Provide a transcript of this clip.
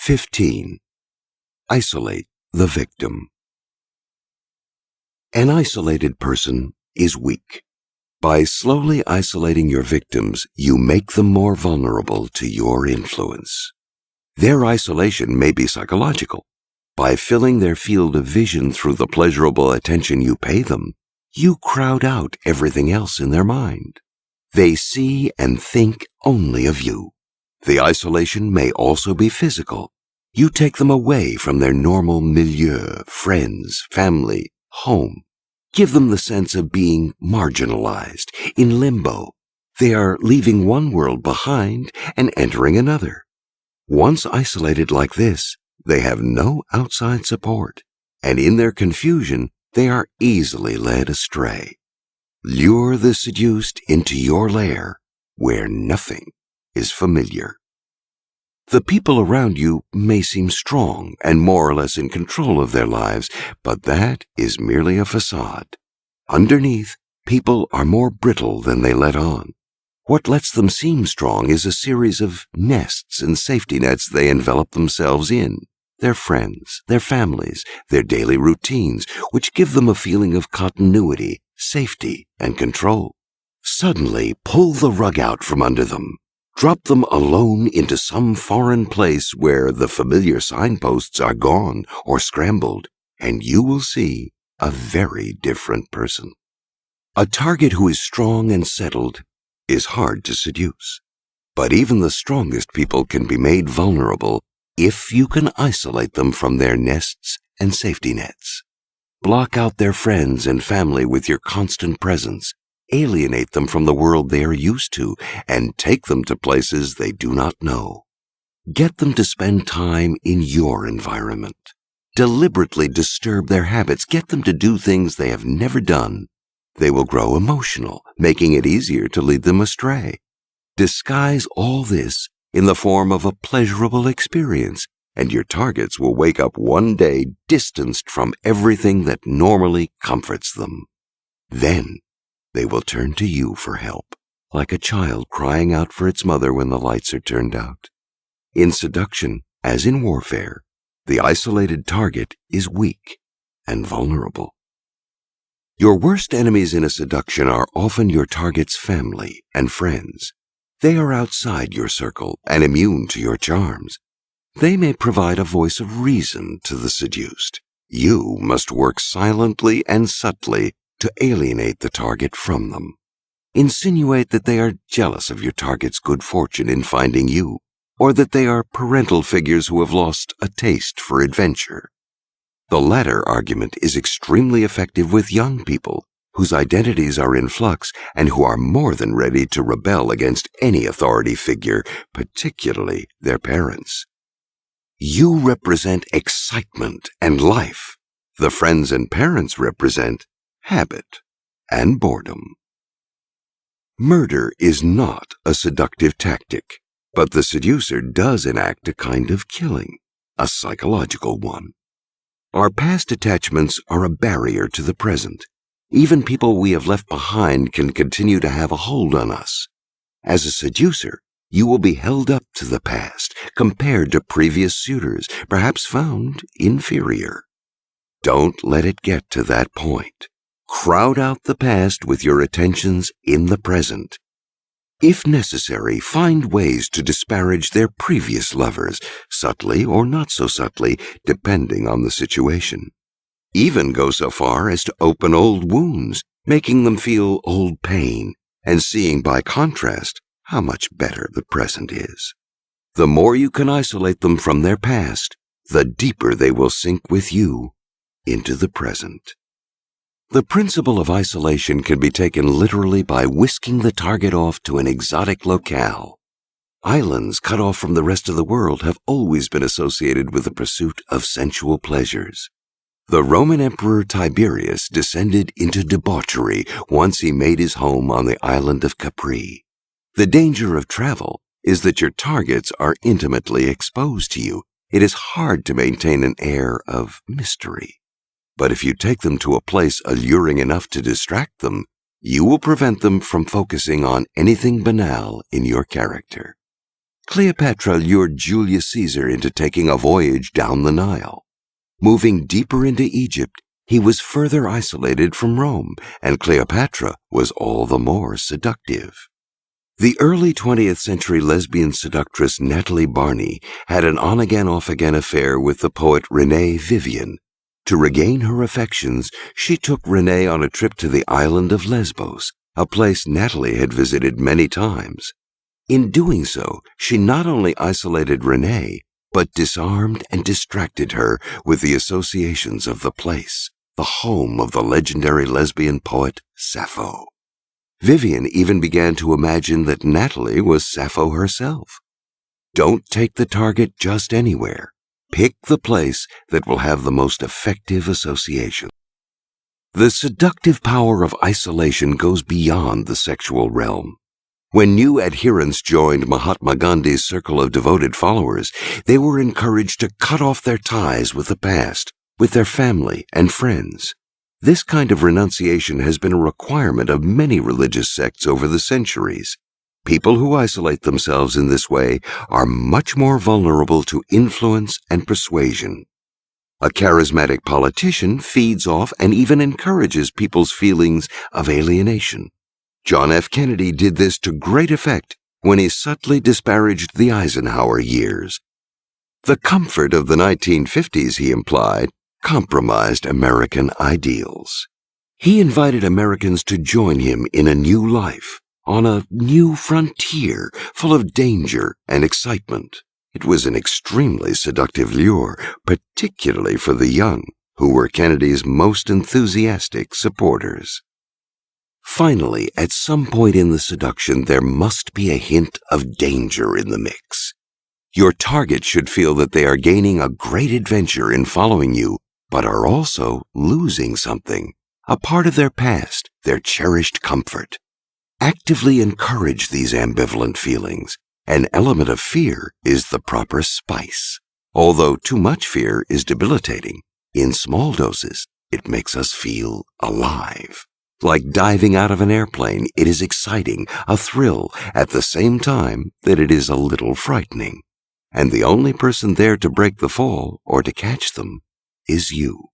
15. Isolate the victim. An isolated person is weak. By slowly isolating your victims, you make them more vulnerable to your influence. Their isolation may be psychological. By filling their field of vision through the pleasurable attention you pay them, you crowd out everything else in their mind. They see and think only of you. The isolation may also be physical. You take them away from their normal milieu, friends, family, home. Give them the sense of being marginalized, in limbo. They are leaving one world behind and entering another. Once isolated like this, they have no outside support, and in their confusion, they are easily led astray. Lure the seduced into your lair, where nothing is familiar. The people around you may seem strong and more or less in control of their lives, but that is merely a facade. Underneath, people are more brittle than they let on. What lets them seem strong is a series of nests and safety nets they envelop themselves in. Their friends, their families, their daily routines, which give them a feeling of continuity, safety, and control. Suddenly, pull the rug out from under them. Drop them alone into some foreign place where the familiar signposts are gone or scrambled, and you will see a very different person. A target who is strong and settled is hard to seduce. But even the strongest people can be made vulnerable if you can isolate them from their nests and safety nets. Block out their friends and family with your constant presence. Alienate them from the world they are used to and take them to places they do not know. Get them to spend time in your environment. Deliberately disturb their habits. Get them to do things they have never done. They will grow emotional, making it easier to lead them astray. Disguise all this in the form of a pleasurable experience, and your targets will wake up one day distanced from everything that normally comforts them. Then, they will turn to you for help, like a child crying out for its mother when the lights are turned out. In seduction, as in warfare, the isolated target is weak and vulnerable. Your worst enemies in a seduction are often your target's family and friends. They are outside your circle and immune to your charms. They may provide a voice of reason to the seduced. You must work silently and subtly to alienate the target from them. Insinuate that they are jealous of your target's good fortune in finding you, or that they are parental figures who have lost a taste for adventure. The latter argument is extremely effective with young people whose identities are in flux and who are more than ready to rebel against any authority figure, particularly their parents. You represent excitement and life. The friends and parents represent habit and boredom. Murder is not a seductive tactic, but the seducer does enact a kind of killing, a psychological one. Our past attachments are a barrier to the present. Even people we have left behind can continue to have a hold on us. As a seducer, you will be held up to the past, compared to previous suitors, perhaps found inferior. Don't let it get to that point. Crowd out the past with your attentions in the present. If necessary, find ways to disparage their previous lovers, subtly or not so subtly, depending on the situation. Even go so far as to open old wounds, making them feel old pain, and seeing by contrast how much better the present is. The more you can isolate them from their past, the deeper they will sink with you into the present. The principle of isolation can be taken literally by whisking the target off to an exotic locale. Islands cut off from the rest of the world have always been associated with the pursuit of sensual pleasures. The Roman Emperor Tiberius descended into debauchery once he made his home on the island of Capri. The danger of travel is that your targets are intimately exposed to you. It is hard to maintain an air of mystery. But if you take them to a place alluring enough to distract them, you will prevent them from focusing on anything banal in your character. Cleopatra lured Julius Caesar into taking a voyage down the Nile. Moving deeper into Egypt, he was further isolated from Rome, and Cleopatra was all the more seductive. The early 20th century lesbian seductress Natalie Barney had an on-again, off-again affair with the poet Renée Vivien. To regain her affections, she took Renée on a trip to the island of Lesbos, a place Natalie had visited many times. In doing so, she not only isolated Renée, but disarmed and distracted her with the associations of the place, the home of the legendary lesbian poet Sappho. Vivien even began to imagine that Natalie was Sappho herself. Don't take the target just anywhere. Pick the place that will have the most effective association. The seductive power of isolation goes beyond the sexual realm. When new adherents joined Mahatma Gandhi's circle of devoted followers, they were encouraged to cut off their ties with the past, with their family and friends. This kind of renunciation has been a requirement of many religious sects over the centuries. People who isolate themselves in this way are much more vulnerable to influence and persuasion. A charismatic politician feeds off and even encourages people's feelings of alienation. John F. Kennedy did this to great effect when he subtly disparaged the Eisenhower years. The comfort of the 1950s, he implied, compromised American ideals. He invited Americans to join him in a new life, on a new frontier full of danger and excitement. It was an extremely seductive lure, particularly for the young, who were Kennedy's most enthusiastic supporters. Finally, at some point in the seduction, there must be a hint of danger in the mix. Your target should feel that they are gaining a great adventure in following you, but are also losing something, a part of their past, their cherished comfort. Actively encourage these ambivalent feelings. An element of fear is the proper spice. Although too much fear is debilitating, in small doses, it makes us feel alive. Like diving out of an airplane, it is exciting, a thrill, at the same time that it is a little frightening. And the only person there to break the fall or to catch them is you.